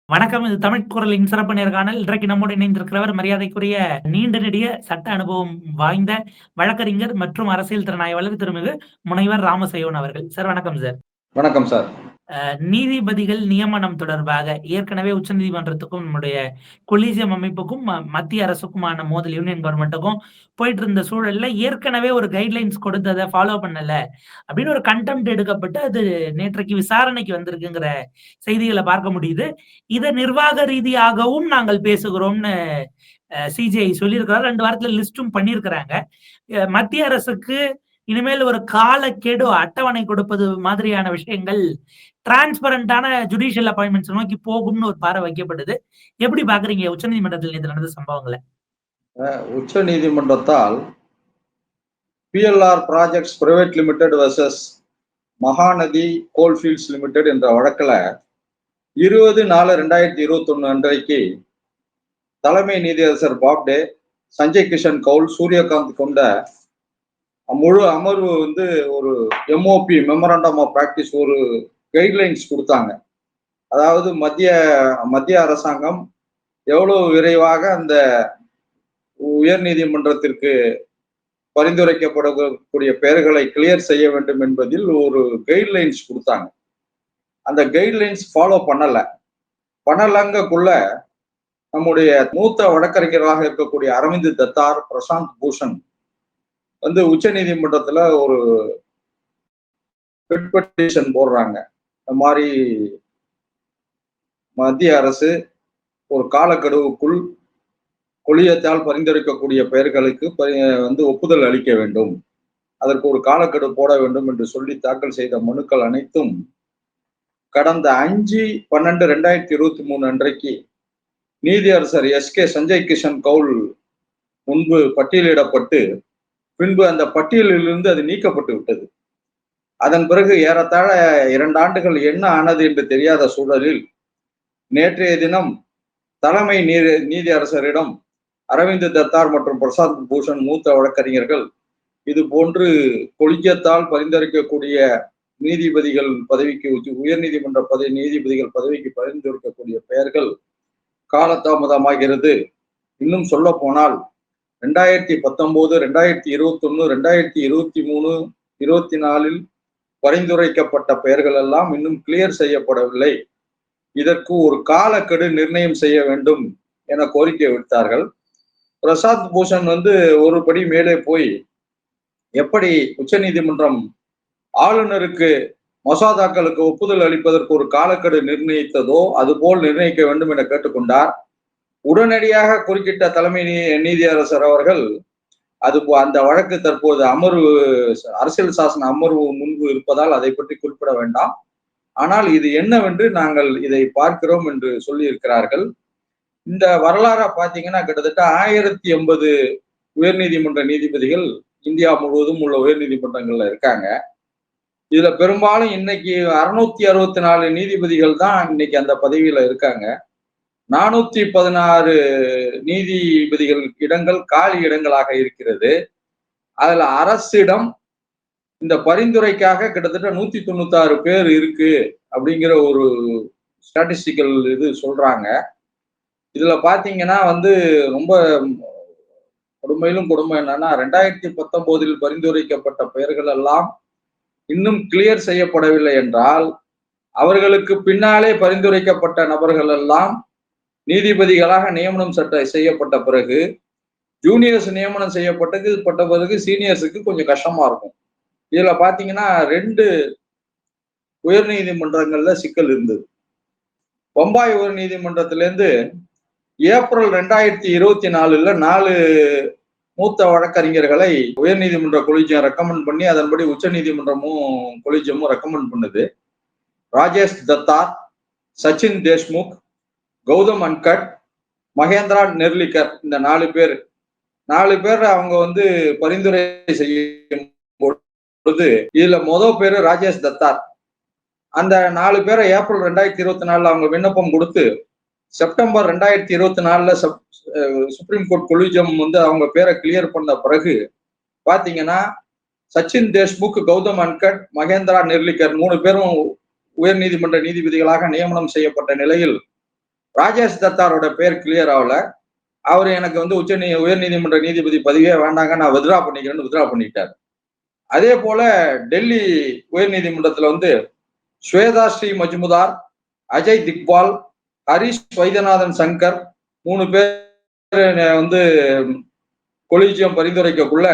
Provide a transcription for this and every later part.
வணக்கம். இது தமிழ் குரலின் சிறப்பு நேர்காணல். இன்றைக்கு நம்மோடு இணைந்திருக்கிறவர் மரியாதைக்குரிய நீண்ட நெடிய சட்ட அனுபவம் வாய்ந்த வழக்கறிஞர் மற்றும் அரசியல் திறனாய்வாளர் திருமிகு முனைவர் ராமசெய்வன் அவர்கள். சார் வணக்கம் சார். வணக்கம் சார். நீதிபதிகள் நியமனம் தொடர்பாக ஏற்கனவே உச்சநீதிமன்றத்துக்கும் நம்முடைய கொலீஜியம் அமைப்புக்கும் மத்திய அரசுக்குமான மோதல் யூனியன் கவர்மெண்ட்டுக்கும் போயிட்டு இருந்த சூழல்ல ஏற்கனவே ஒரு கைட்லைன்ஸ் கொடுத்து அதை ஃபாலோ பண்ணல அப்படின்னு ஒரு கண்டெம்ட் எடுக்கப்பட்டு அது நேற்றைக்கு விசாரணைக்கு வந்திருக்குங்கிற செய்திகளை பார்க்க முடியுது. இதை நிர்வாக ரீதியாகவும் நாங்கள் பேசுகிறோம்னு சிஜிஐ சொல்லியிருக்கிறார். 2 வாரத்துல லிஸ்டும் பண்ணியிருக்கிறாங்க. மத்திய அரசுக்கு இனிமேல் ஒரு காலக்கெடு அட்டவணை கொடுப்பது மாதிரியான விஷயங்கள் டிரான்ஸ்பரண்டான ஜுடிஷியல் அப்பாயின்மெண்ட்ஸ் நோக்கி போகும்னு ஒரு பார்வை வைக்கப்படுது. எப்படி பாக்குறீங்க உச்சநீதிமன்றத்தில் நேற்று நடந்த சம்பவங்களை? உச்ச நீதிமன்றத்தால் PLR projects private limited versus Mahanadi coalfields limited என்ற வழக்கில் 20/4/2021 அன்றைக்கு தலைமை நீதியரசர் பாப்டே, சஞ்சய் கிஷன் கவுல், சூரியகாந்த் கொண்ட முழு அமர்வு ஒரு எம்ஓபி மெமரண்டம் ஆஃப் பிராக்டிஸ் ஒரு கைட்லைன்ஸ் கொடுத்தாங்க. அதாவது மத்திய அரசாங்கம் எவ்வளவு விரைவாக அந்த உயர் நீதிமன்றத்திற்கு பரிந்துரைக்கப்படக்கூடிய பெயர்களை கிளியர் செய்ய வேண்டும் என்பதில் ஒரு கைட்லைன்ஸ் கொடுத்தாங்க. அந்த கைட்லைன்ஸ் ஃபாலோ பண்ணலங்கக்குள்ள நம்முடைய மூத்த வழக்கறிஞர்களாக இருக்கக்கூடிய அரவிந்த் தத்தார், பிரசாந்த் பூஷன் உச்ச நீதிமன்றத்துல ஒரு பெட்டிஷன் போடுறாங்க. இந்த மாதிரி மத்திய அரசு ஒரு காலக்கெடுவுக்குள் கொலியத்தால் பரிந்துரைக்கக்கூடிய பெயர்களுக்கு ஒப்புதல் அளிக்க வேண்டும், அதற்கு ஒரு காலக்கெடு போட வேண்டும் என்று சொல்லி தாக்கல் செய்த மனுக்கள் அனைத்தும் கடந்த 5/12/2023 அன்றைக்கு நீதியரசர் எஸ்கே சஞ்சய் கிஷன் கவுல் முன்பு பட்டியலிடப்பட்டு பின்பு அந்த பட்டியலிலிருந்து அது நீக்கப்பட்டு விட்டது. அதன் பிறகு ஏறத்தாழ 2 ஆண்டுகள் என்ன ஆனது என்று தெரியாத சூழலில் நேற்றைய தினம் தலைமை நீதியரசரிடம் அரவிந்த் தத்தார் மற்றும் பிரசாந்த் பூஷன் மூத்த வழக்கறிஞர்கள் இது போன்று கொலிஜியத்தால் பரிந்துரைக்கக்கூடிய நீதிபதிகள் பதவிக்கு உயர் நீதிமன்ற நீதிபதிகள் பதவிக்கு பரிந்துரைக்கக்கூடிய பெயர்கள் காலதாமதமாகிறது. இன்னும் சொல்ல போனால் 2019, 2021, 2023, 2024 பரிந்துரைக்கப்பட்ட பெயர்கள் எல்லாம் இன்னும் கிளியர் செய்யப்படவில்லை. இதற்கு ஒரு காலக்கெடு நிர்ணயம் செய்ய வேண்டும் என கோரிக்கை விடுத்தார்கள். பிரசாந்த் பூஷன் ஒரு படி மேலே போய் எப்படி உச்ச நீதிமன்றம் ஆளுநருக்கு மசோதாக்களுக்கு ஒப்புதல் அளிப்பதற்கு ஒரு காலக்கெடு நிர்ணயித்ததோ அதுபோல் நிர்ணயிக்க வேண்டும் என கேட்டுக்கொண்டார். உடனடியாக குறுக்கிட்ட தலைமை நீதியரசர் அவர்கள் அந்த வழக்கு தற்போது அமர்வு அரசியல் சாசன அமர்வு முன்பு இருப்பதால் அதை பற்றி குறிப்பிட வேண்டாம், ஆனால் இது என்னவென்று நாங்கள் இதை பார்க்கிறோம் என்று சொல்லி இருக்கிறார்கள். இந்த வரலாறை பார்த்தீங்கன்னா கிட்டத்தட்ட 1080 உயர்நீதிமன்ற நீதிபதிகள் இந்தியா முழுவதும் உள்ள உயர் நீதிமன்றங்கள்ல இருக்காங்க. இதுல பெரும்பாலும் இன்னைக்கு 664 நீதிபதிகள் தான் இன்னைக்கு அந்த பதவியில இருக்காங்க. 416 நீதிபதிகள் இடங்கள் காலி இடங்களாக இருக்கிறது. அதுல அரசிடம் இந்த பரிந்துரைக்காக கிட்டத்தட்ட 196 பேர் இருக்கு அப்படிங்கிற ஒரு ஸ்டாட்டிஸ்டிக்கல் இது சொல்றாங்க. இதுல பாத்தீங்கன்னா ரொம்ப கொடுமையிலும் கொடுமை என்னன்னா 2019 பரிந்துரைக்கப்பட்ட பெயர்கள் எல்லாம் இன்னும் கிளியர் செய்யப்படவில்லை என்றால் அவர்களுக்கு பின்னாலே பரிந்துரைக்கப்பட்ட நபர்கள் எல்லாம் நீதிபதிகளாக நியமனம் செய்யப்பட்ட பிறகு ஜூனியர்ஸ் நியமனம் செய்யப்பட்ட பிறகு சீனியர்ஸுக்கு கொஞ்சம் கஷ்டமா இருக்கும். இதுல பாத்தீங்கன்னா 2 உயர் நீதிமன்றங்கள்ல சிக்கல் இருந்தது. பம்பாய் உயர் நீதிமன்றத்திலிருந்து ஏப்ரல் 2024 4 மூத்த வழக்கறிஞர்களை உயர் நீதிமன்ற கொலிஜியம் ரெக்கமெண்ட் பண்ணி அதன்படி உச்ச நீதிமன்றமும் கொலிஜியமும் ரெக்கமெண்ட் பண்ணுது. ராஜேஷ் தத்தார், சச்சின் தேஷ்முக், கௌதம் அன்கட், மகேந்திரா நெர்லிகர், இந்த 4 பேர் அவங்க பரிந்துரை செய்யும் பொழுது இதுல முதல் பேரு ராஜேஷ் தத்தார். அந்த 4 பேரை ஏப்ரல் 2024 அவங்க விண்ணப்பம் கொடுத்து செப்டம்பர் 2024 சுப்ரீம் கோர்ட் கொலிஜியம் அவங்க பேரை கிளியர் பண்ண பிறகு பாத்தீங்கன்னா சச்சின் தேஷ்முக், கௌதம் அன்கட், மகேந்திரா நெர்லிகர் 3 பேரும் உயர் நீதிமன்ற நீதிபதிகளாக நியமனம் செய்யப்பட்ட நிலையில் ராஜேஷ் தத்தாரோட பேர் கிளியர் ஆகல. அவர் எனக்கு வந்து உயர் நீதிமன்ற நீதிபதி பதவியே வேண்டாங்க, நான் வித்ரா பண்ணிக்கிறேன்னு வித்ரா பண்ணிட்டார். அதே போல டெல்லி உயர் நீதிமன்றத்துல வந்து ஸ்வேதா ஸ்ரீ மஜ்முதார், அஜய் திக்பால், ஹரிஷ் வைத்தியநாதன் சங்கர் 3 பேர் வந்து கொலிஜியம் பரிந்துரைக்கக்குள்ள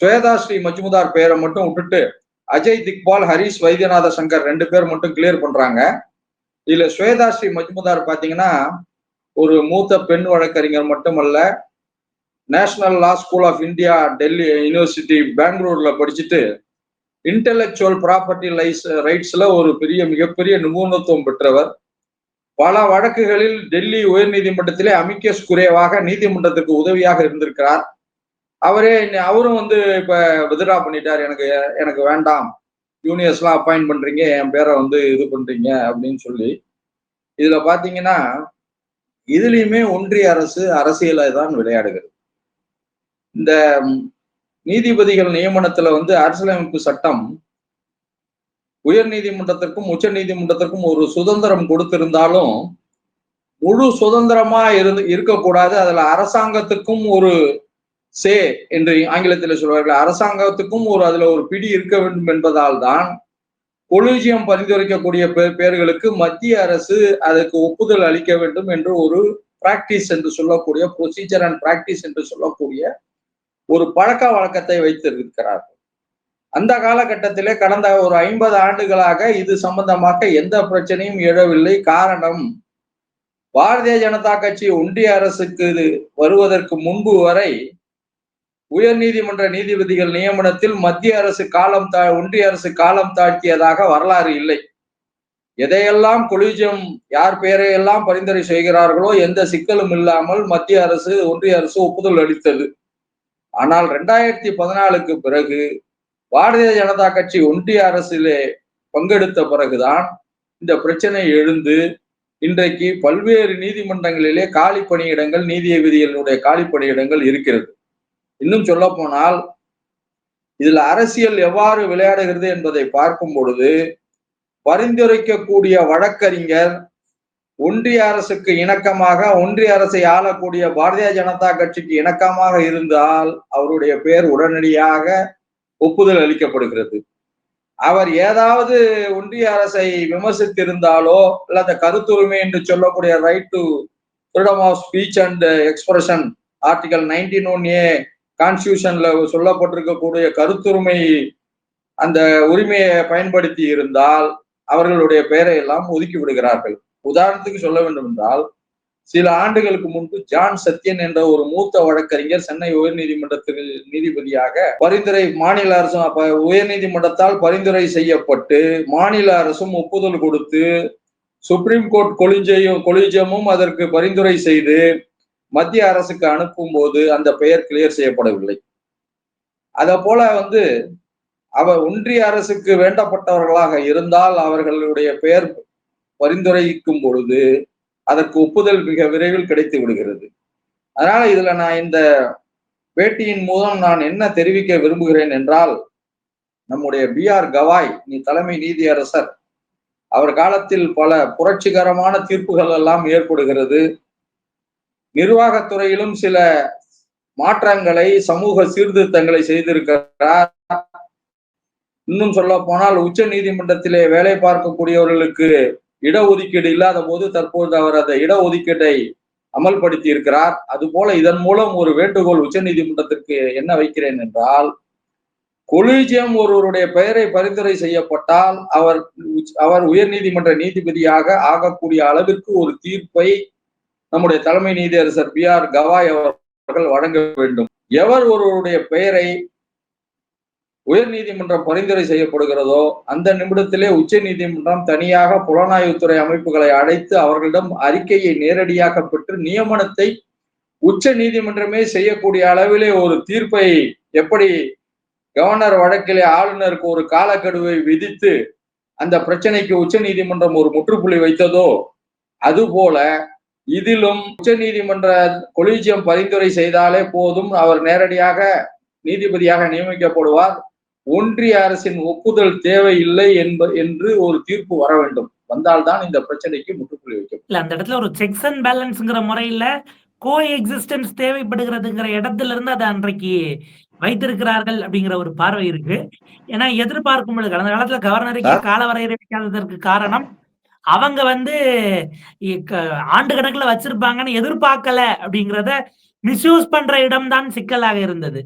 ஸ்வேதா ஸ்ரீ மஜ்முதார் பேரை மட்டும் விட்டுட்டு அஜய் திக்பால், ஹரிஷ் வைத்தியநாத சங்கர் 2 பேர் மட்டும் கிளியர் பண்றாங்க. இதுல ஸ்வேதா ஸ்ரீ மஜ்முதார் பாத்தீங்கன்னா ஒரு மூத்த பெண் வழக்கறிஞர் மட்டுமல்ல, National Law School of India Delhi university பெங்களூர்ல படிச்சுட்டு இன்டெலெக்சுவல் ப்ராப்பர்ட்டி ரைட்ஸ்ல ஒரு மிகப்பெரிய நிபுணத்துவம் பெற்றவர். பல வழக்குகளில் டெல்லி உயர் நீதிமன்றத்திலே அமிக்கஸ் குரேவாக நீதிமன்றத்துக்கு உதவியாக இருந்திருக்கிறார். அவரும் வந்து இப்ப வித்ரா பண்ணிட்டார். எனக்கு வேண்டாம், ஜூனியர்ஸ் எல்லாம் அப்பாயிண்ட் பண்றீங்க, என் பேரை வந்து இது பண்றீங்க அப்படின்னு சொல்லி. இதுல பாத்தீங்கன்னா இதுலயுமே ஒன்றிய அரசு அரசியலை தான் விளையாடுகிறது. இந்த நீதிபதிகள் நியமனத்துல வந்து அரசியலமைப்பு சட்டம் உயர் நீதிமன்றத்திற்கும் உச்ச நீதிமன்றத்திற்கும் ஒரு சுதந்திரம் கொடுத்திருந்தாலும் முழு சுதந்திரமா இருக்கக்கூடாது. அதுல அரசாங்கத்துக்கும் ஒரு சே என்று ஆங்கிலத்தில் சொல்வார்கள், அரசாங்கத்துக்கும் அதுல ஒரு பிடி இருக்க வேண்டும் என்பதால் தான் கொலிஜியம் பரிந்துரைக்கக்கூடிய பேர்களுக்கு மத்திய அரசு அதற்கு ஒப்புதல் அளிக்க வேண்டும் என்று ஒரு பிராக்டிஸ் என்று சொல்லக்கூடிய ப்ரொசீஜர் அண்ட் பிராக்டிஸ் என்று சொல்லக்கூடிய ஒரு பழக்க வழக்கத்தை வைத்திருக்கிறார்கள். அந்த காலகட்டத்திலே கடந்த ஒரு 50 ஆண்டுகளாக இது சம்பந்தமாக எந்த பிரச்சனையும் எழவில்லை. காரணம், பாரதிய ஜனதா கட்சி ஒன்றிய அரசுக்கு வருவதற்கு முன்பு வரை உயர் நீதிமன்ற நீதிபதிகள் நியமனத்தில் மத்திய அரசு ஒன்றிய அரசு காலம் தாழ்த்தியதாக வரலாறு இல்லை. எதையெல்லாம் கொலிஜியம் யார் பெயரையெல்லாம் பரிந்துரை செய்கிறார்களோ எந்த சிக்கலும் இல்லாமல் மத்திய அரசு ஒன்றிய அரசு ஒப்புதல் அளித்தது. ஆனால் 2014க்கு பிறகு பாரதிய ஜனதா கட்சி ஒன்றிய அரசிலே பங்கெடுத்த பிறகுதான் இந்த பிரச்சனை எழுந்து இன்றைக்கு பல்வேறு நீதிமன்றங்களிலே காலி பணியிடங்கள், நீதிபதிகளுடைய காலி பணியிடங்கள் இருக்கிறது. இன்னும் சொல்ல போனால் இதுல அரசியல் எவ்வாறு விளையாடுகிறது என்பதை பார்க்கும் பொழுது பரிந்துரைக்கக்கூடிய வழக்கறிஞர் ஒன்றிய அரசுக்கு இணக்கமாக, ஒன்றிய அரசை ஆளக்கூடிய பாரதிய ஜனதா கட்சிக்கு இணக்கமாக இருந்தால் அவருடைய பெயர் உடனடியாக ஒப்புதல் அளிக்கப்படுகிறது. அவர் ஏதாவது ஒன்றிய அரசை விமர்சித்திருந்தாலோ இல்ல அந்த கருத்துரிமை என்று சொல்லக்கூடிய right to freedom of speech and expression article 19(1)A கான்ஸ்டிடியூஷன்ல சொல்லப்பட்டிருக்கக்கூடிய கருத்துரிமை அந்த உரிமையை பயன்படுத்தி இருந்தால் அவர்களுடைய பெயரை எல்லாம் ஒதுக்கி விடுகிறார்கள். உதாரணத்துக்கு சொல்ல வேண்டும் என்றால், சில ஆண்டுகளுக்கு முன்பு ஜான் சத்யன் என்ற ஒரு மூத்த வழக்கறிஞர் சென்னை உயர் நீதிமன்றத்தில் நீதிபதியாக மாநில அரசும் உயர் நீதிமன்றத்தால் பரிந்துரை செய்யப்பட்டு மாநில அரசும் ஒப்புதல் கொடுத்து சுப்ரீம் கோர்ட் கொலிஜியமும் அதற்கு பரிந்துரை செய்து மத்திய அரசுக்கு அனுப்பும் போது அந்த பெயர் கிளியர் செய்யப்படவில்லை. அத போல வந்து அவர் ஒன்றிய அரசுக்கு வேண்டப்பட்டவர்களாக இருந்தால் அவர்களுடைய பெயர் பரிந்துரைக்கும் பொழுது அதற்கு ஒப்புதல் மிக விரைவில் கிடைத்து விடுகிறது. அதனால இதுல நான் இந்த பேட்டியின் மூலம் நான் என்ன தெரிவிக்க விரும்புகிறேன் என்றால், நம்முடைய BR கவாய் தலைமை நீதியரசர் அவர் காலத்தில் பல புரட்சிகரமான தீர்ப்புகள் எல்லாம் ஏற்படுகிறது. நிர்வாகத்துறையிலும் சில மாற்றங்களை, சமூக சீர்திருத்தங்களை செய்திருக்கிறார். இன்னும் சொல்ல போனால் உச்ச நீதிமன்றத்திலே வேலை பார்க்கக்கூடியவர்களுக்கு இடஒதுக்கீடு இல்லாத போது தற்போது அவர் அந்த இடஒதுக்கீட்டை அமல்படுத்தி இருக்கிறார். அதுபோல இதன் மூலம் ஒரு வேண்டுகோள் உச்ச நீதிமன்றத்திற்கு என்ன வைக்கிறேன் என்றால், கொலிஜியம் ஒருவருடைய பெயரை பரிந்துரை செய்யப்பட்டால் அவர் உயர் நீதிமன்ற நீதிபதியாக ஆகக்கூடிய அளவிற்கு ஒரு தீர்ப்பை நம்முடைய தலைமை நீதியரசர் BR கவாய் அவர்கள் வழங்க வேண்டும். எவர் ஒருவருடைய பெயரை உயர் நீதிமன்றம் பரிந்துரை செய்யப்படுகிறதோ அந்த நிமிடத்திலே உச்ச நீதிமன்றம் தனியாக புலனாய்வுத்துறை அமைப்புகளை அழைத்து அவர்களிடம் அறிக்கையை நேரடியாக பெற்று நியமனத்தை உச்ச நீதிமன்றமே செய்யக்கூடிய அளவிலே ஒரு தீர்ப்பை, எப்படி கவர்னர் வழக்கிலே ஆளுநருக்கு ஒரு காலக்கெடுவை விதித்து அந்த பிரச்சனைக்கு உச்ச நீதிமன்றம் ஒரு முற்றுப்புள்ளி வைத்ததோ அதுபோல இதிலும் உச்ச நீதிமன்ற கொலிஜியம் பரிந்துரை செய்தாலே போதும், அவர் நேரடியாக நீதிபதியாக நியமிக்கப்படுவார். ஒன்றிய அரசின் ஒப்புதல் தேவையில்லை என்று ஒரு தீர்ப்பு வர வேண்டும். வந்தால்தான் இந்த பிரச்சனைக்கு முற்றுப்புள்ளி வைக்கும். இல்ல அந்த இடத்துல ஒரு செக்ஸ் அண்ட் பேலன்ஸ்ங்கிற முறையில கோ எக்ஸிஸ்டன்ஸ் தேவைப்படுகிறதுங்கிற இடத்துல இருந்து அதை அன்றைக்கு வைத்திருக்கிறார்கள் அப்படிங்கிற ஒரு பார்வை இருக்கு. ஏன்னா எதிர்பார்க்கும் பொழுது கடந்த காலத்துல கவர்னருக்கே சார் கால வரையறை வைக்காததற்கு காரணம் அவங்க வந்து ஆண்டு கணக்குல வச்சிருப்பாங்கன்னு எதிர்பார்க்கல அப்படிங்கிறத மிஸ்யூஸ் பண்ற இடம்தான் சிக்கலாக இருந்தது.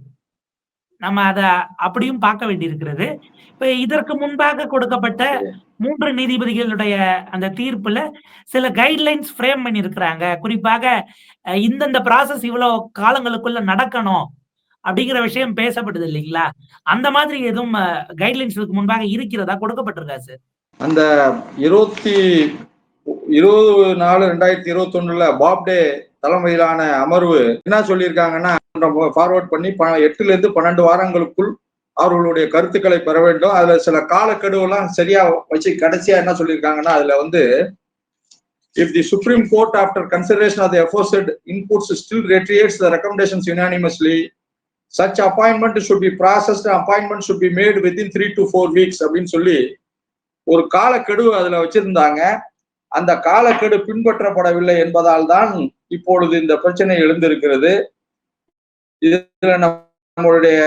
நம்ம அத அப்படியும் பார்க்க வேண்டியிருக்கிறது. இப்ப இதற்கு முன்பாக கொடுக்கப்பட்ட 3 நீதிபதிகளுடைய அந்த தீர்ப்புல சில கைட்லைன்ஸ் ஃப்ரேம் பண்ணியிருக்கிறாங்க. குறிப்பாக இந்தந்த ப்ராசஸ் இவ்வளோ காலங்களுக்குள்ள நடக்கணும் அப்படிங்கிற விஷயம் பேசப்படுது இல்லைங்களா? அந்த மாதிரி எதுவும் கைட்லைன்ஸ் இதுக்கு முன்பாக இருக்கிறதா? கொடுக்கப்பட்டிருக்கா சார்? அந்த 20/4/2021 பாப்டே தலைமையிலான அமர்வு என்ன சொல்லியிருக்காங்கன்னா, ஃபார்வர்ட் பண்ணி 8 இருந்து 12 வாரங்களுக்குள் அவர்களுடைய கருத்துக்களை பெற வேண்டும். அதுல சில காலக்கெடுவெல்லாம் சரியா வச்சு கடைசியா என்ன சொல்லியிருக்காங்கன்னா, அதுல வந்து if the Supreme Court after consideration of the aforesaid inputs still reiterates the recommendations unanimously, such appointment should be processed, appointment should be made within 3 to 4 weeks அப்படின்னு சொல்லி ஒரு காலக்கெடு அதுல வச்சிருந்தாங்க. அந்த காலக்கெடு பின்பற்றப்படவில்லை என்பதால் தான் இப்பொழுது இந்த பிரச்சனை எழுந்திருக்கிறது. இதுல நம்மளுடைய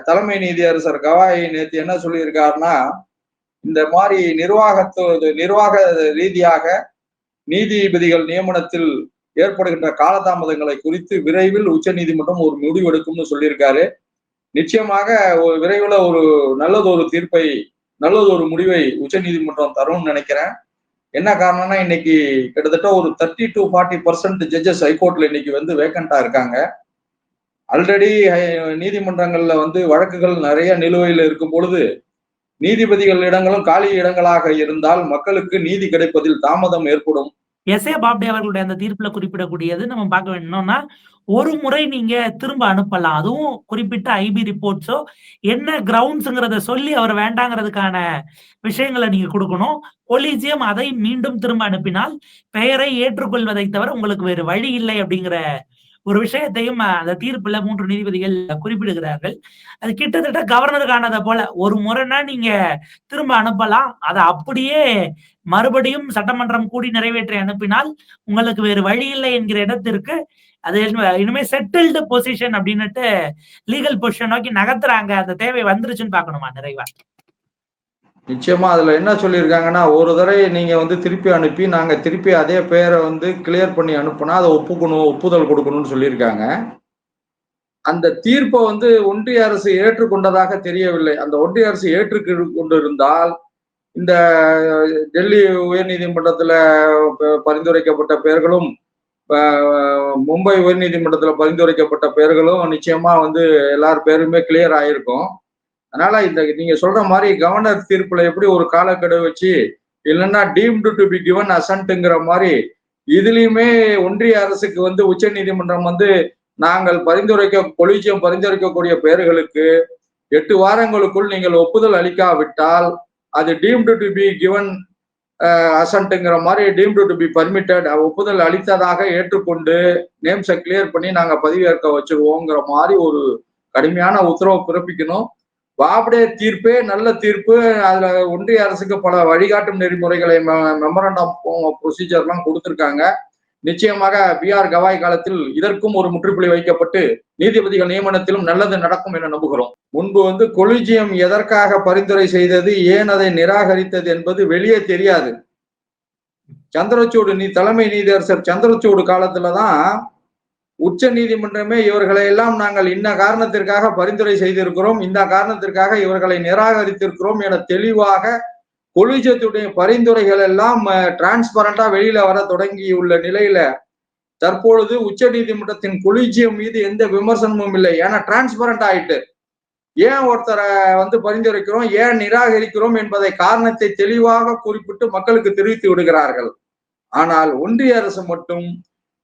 தலைமை நீதியரசர் கவாய் நேற்று என்ன சொல்லியிருக்காருன்னா, இந்த மாதிரி நிர்வாக ரீதியாக நீதிபதிகள் நியமனத்தில் ஏற்படுகின்ற காலதாமதங்களை குறித்து விரைவில் உச்ச நீதிமன்றம் ஒரு முடிவெடுக்கும்னு சொல்லியிருக்காரு. நிச்சயமாக விரைவில் ஒரு நல்லதொரு முடிவை உச்ச நீதிமன்றம் தரும்னு நினைக்கிறேன். என்ன காரணம்னா, இன்னைக்கு கிட்டத்தட்ட ஒரு 30 to 40% ஜட்ஜஸ் ஹைகோர்ட்ல இன்னைக்கு வந்து வேக்கண்டா இருக்காங்க. ஆல்ரெடி நீதிமன்றங்கள்ல வந்து வழக்குகள் நிறைய நிலுவையில் இருக்கும் பொழுது நீதிபதிகள் இடங்களும் காலி இடங்களாக இருந்தால் மக்களுக்கு நீதி கிடைப்பதில் தாமதம் ஏற்படும். எஸ்.ஏ. பாப்டே அவர்களுடைய அந்த தீர்ப்புல குறிப்பிடக்கூடியது நம்ம பார்க்க வேணும்னா, ஒரு முறை நீங்க திரும்ப அனுப்பலாம். அதுவும் குறிப்பிட்ட ஐபி ரிப்போர்ட்ஸோ என்ன கிரவுண்ட்ஸ்ங்கிறத சொல்லி அவர் வேண்டாங்கிறதுக்கான விஷயங்களை நீங்க கொடுக்கணும். கொலீஜியம் அதை மீண்டும் திரும்ப அனுப்பினால் பெயரை ஏற்றுக்கொள்வதை தவிர உங்களுக்கு வேறு வழி இல்லை அப்படிங்கிற ஒரு விஷயத்தையும் அந்த தீர்ப்புல 3 நீதிபதிகள் குறிப்பிடுகிறார்கள். அது கிட்டத்தட்ட கவர்னருக்கானதை போல ஒரு முறைனா நீங்க திரும்ப அனுப்பலாம். அதை அப்படியே மறுபடியும் சட்டமன்றம் கூடி நிறைவேற்றி அனுப்பினால் உங்களுக்கு வேறு வழி இல்லை என்கிற இடத்திற்கு அது இனிமே செட்டில்டு பொசிஷன் அப்படின்னுட்டு லீகல் பொசிஷன் நோக்கி நகர்த்துறாங்க. அந்த தேவை வந்துருச்சுன்னு பார்க்கணுமா நிறைவா? நிச்சயமா அதுல என்ன சொல்லியிருக்காங்கன்னா, ஒரு தடவை நீங்க வந்து திருப்பி அனுப்பி நாங்க திருப்பி அதே பெயரை வந்து கிளியர் பண்ணி அனுப்புனா அதை ஒப்புதல் கொடுக்கணும்னு சொல்லியிருக்காங்க. அந்த தீர்ப்பை வந்து ஒன்றிய அரசு ஏற்றுக்கொண்டதாக தெரியவில்லை. அந்த ஒன்றிய அரசு ஏற்றுக்கொண்டிருந்தால் இந்த டெல்லி உயர் நீதிமன்றத்துல பரிந்துரைக்கப்பட்ட பெயர்களும் மும்பை உயர் நீதிமன்றத்துல பரிந்துரைக்கப்பட்ட பெயர்களும் நிச்சயமா வந்து எல்லார் பேருமே கிளியர் ஆயிருக்கும். அதனால இந்த நீங்க சொல்ற மாதிரி கவர்னர் தீர்ப்புல எப்படி ஒரு காலக்கெடு வச்சு இல்லைன்னா டீம்டு டு பி கிவன் அசன்ட்ங்கிற மாதிரி இதுலயுமே ஒன்றிய அரசுக்கு வந்து உச்ச நீதிமன்றம் வந்து நாங்கள் கொலீஜியம் பரிந்துரைக்கக்கூடிய பெயர்களுக்கு 8 வாரங்களுக்குள் நீங்கள் ஒப்புதல் அளிக்காவிட்டால் அது டீம்டு டு பி கிவன் அசன்ட்ங்கிற மாதிரி டீம்டு டு பி பர்மிட்டட் ஒப்புதல் அளித்ததாக ஏற்றுக்கொண்டு நேம்ஸை கிளியர் பண்ணி நாங்க பதிவேற்க வச்சிருவோங்கிற மாதிரி ஒரு கடுமையான உத்தரவு பிறப்பிக்கணும். பாப்டே தீர்ப்பே நல்ல தீர்ப்பு. அதுல ஒன்றிய அரசுக்கு பல வழிகாட்டும் நெறிமுறைகளை மெமரண்டம் ப்ரொசீஜர்லாம் கொடுத்திருக்காங்க. நிச்சயமாக பி.ஆர். கவாய் காலத்தில் இதற்கும் ஒரு முற்றுப்புள்ளி வைக்கப்பட்டு நீதிபதிகள் நியமனத்திலும் நல்லது நடக்கும் என நம்புகிறோம். முன்பு வந்து கொலீஜியம் எதற்காக பரிந்துரை செய்தது, ஏன் அதை நிராகரித்தது என்பது வெளியே தெரியாது. தலைமை நீதியரசர் சந்திரசூட் காலத்துலதான் உச்ச நீதிமன்றமே இவர்களை எல்லாம் நாங்கள் இன்ன காரணத்திற்காக பரிந்துரை செய்திருக்கிறோம், இந்த காரணத்திற்காக இவர்களை நிராகரித்திருக்கிறோம் என தெளிவாக கொலீஜியத்துடைய பரிந்துரைகள் எல்லாம் டிரான்ஸ்பரண்டா வெளியில வர தொடங்கியுள்ள நிலையில தற்பொழுது உச்ச நீதிமன்றத்தின் கொலீஜியம் மீது எந்த விமர்சனமும் இல்லை. ஏன்னா டிரான்ஸ்பரண்ட் ஆயிட்டு ஏன் ஒருத்தரை வந்து பரிந்துரைக்கிறோம், ஏன் நிராகரிக்கிறோம் என்பதை காரணத்தை தெளிவாக குறிப்பிட்டு மக்களுக்கு தெரிவித்து விடுகிறார்கள். ஆனால் ஒன்றிய அரசு மட்டும்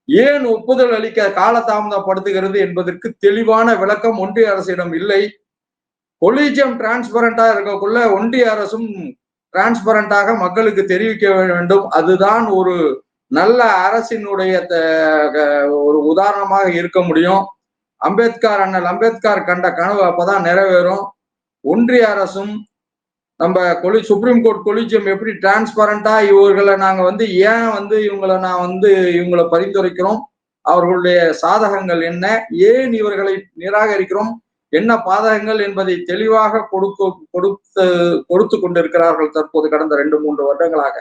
ஏன் ஒப்புதல் அளிக்க காலதாமதப்படுத்துகிறது என்பதற்கு தெளிவான விளக்கம் ஒன்றிய அரசிடம் இல்லை. கொலீஜியம் டிரான்ஸ்பரண்டா இருக்கக்குள்ள ஒன்றிய அரசும் டிரான்ஸ்பரண்டாக மக்களுக்கு தெரிவிக்க வேண்டும். அதுதான் ஒரு நல்ல அரசினுடைய ஒரு உதாரணமாக இருக்க முடியும். அண்ணல் அம்பேத்கர் கண்ட கனவு அப்பதான் நிறைவேறும். ஒன்றிய அரசும் நம்ம சுப்ரீம் கோர்ட் கொலிஜியம் எப்படி டிரான்ஸ்பரண்டா இவர்களை நாங்க ஏன் இவங்களை பரிந்துரைக்கிறோம், அவர்களுடைய சாதகங்கள் என்ன, ஏன் இவர்களை நிராகரிக்கிறோம், என்ன பாதகங்கள் என்பதை தெளிவாக கொடுத்து கொண்டிருக்கிறார்கள் தற்போது கடந்த 2-3 வருடங்களாக.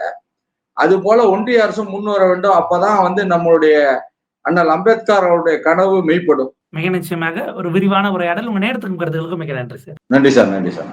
அது போல ஒன்றிய அரசும் முன்வர வேண்டும். அப்பதான் நம்மளுடைய அண்ணல் அம்பேத்கர் அவருடைய கனவு மெய்ப்படும். மிக நிச்சயமாக ஒரு விரிவான உரையாடல். உங்க நேரத்துக்கும் கருத்துக்களுக்கும் மிக நன்றி சார். நன்றி சார்.